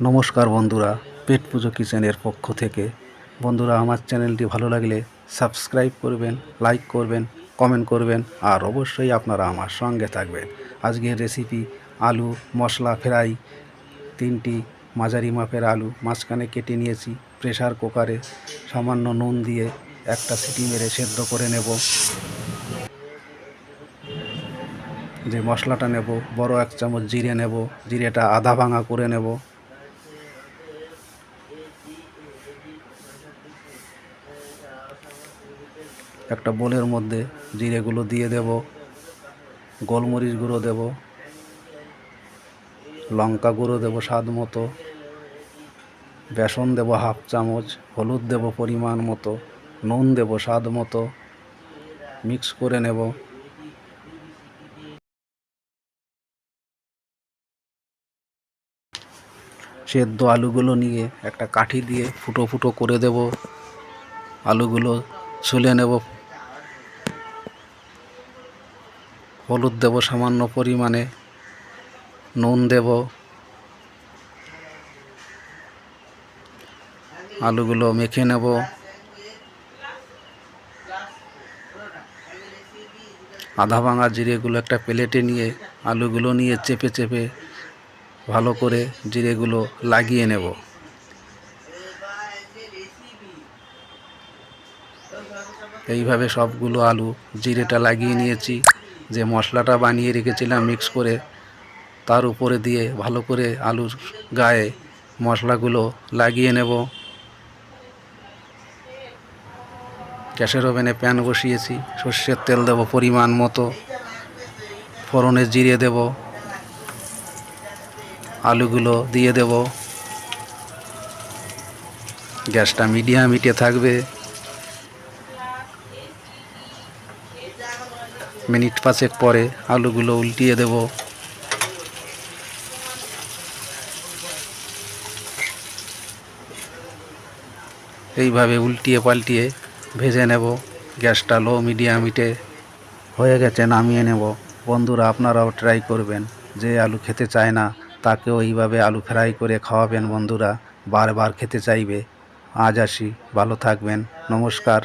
নমস্কার বন্ধুরা, পেট পুজো কিচেনের পক্ষ থেকে। বন্ধুরা, আমার চ্যানেলটি ভালো লাগলে সাবস্ক্রাইব করবেন, লাইক করবেন, কমেন্ট করবেন, আর অবশ্যই আপনারা আমার সঙ্গে থাকবেন। আজকের রেসিপি আলু মশলা ফ্রাই। 3টি মাঝারি মাপের আলু মাঝখানে কেটে নিয়েছি। প্রেসার কুকারে সামান্য নুন দিয়ে একটা সিটি মেরে সেদ্ধ করে নেব। যে মশলাটা নেব, বড় 1 চামচ জিরে নেব। জিরেটা আধা ভাঙা করে নেব। একটা বোলের মধ্যে জিরেগুলো দিয়ে দেব, গোলমরিচ গুঁড়ো দেব, লঙ্কা গুঁড়ো দেব স্বাদ মতো, বেসন দেব 1/2 চামচ, হলুদ দেব পরিমাণ মতো, নুন দেব স্বাদ মতো। মিক্স করে নেব। সেদ্ধ আলুগুলো নিয়ে একটা কাঠি দিয়ে ফুটো ফুটো করে দেব। আলুগুলো ছুলে নেব। হলুদ দেব সামান্য পরিমাণে, নুন দেব। আলুগুলো মেখে নেব। আধা ভাঙা জিরেগুলো একটা প্লেটে নিয়ে আলুগুলো নিয়ে চেপে চেপে ভালো করে জিরেগুলো লাগিয়ে নেব। এইভাবে সবগুলো আলু জিরেটা লাগিয়ে নিয়েছি। যে মশলাটা বানিয়ে রেখেছিলাম মিক্স করে, তার উপরে দিয়ে ভালো করে আলুর গায়ে মশলাগুলো লাগিয়ে নেব। গ্যাসের ওভেনে প্যান বসিয়েছি। সর্ষের তেল দেব পরিমাণ মতো, ফোড়নে জিরে দেব, আলুগুলো দিয়ে দেব। গ্যাসটা মিডিয়াম হিটে থাকবে। মিনিট 5 পরে আলুগুলো উল্টিয়ে দেব। এইভাবে উল্টিয়ে পাল্টিয়ে ভেজে নেব। গ্যাসটা লো মিডিয়াম হিটে। হয়ে গেছে, নামিয়ে নেব। বন্ধুরা, আপনারাও ট্রাই করবেন। যে আলু খেতে চায় না তাকেও এইভাবে আলু ফ্রাই করে খাওয়াবেন। বন্ধুরা বারবার খেতে চাইবে। আজ আসি, ভালো থাকবেন। নমস্কার।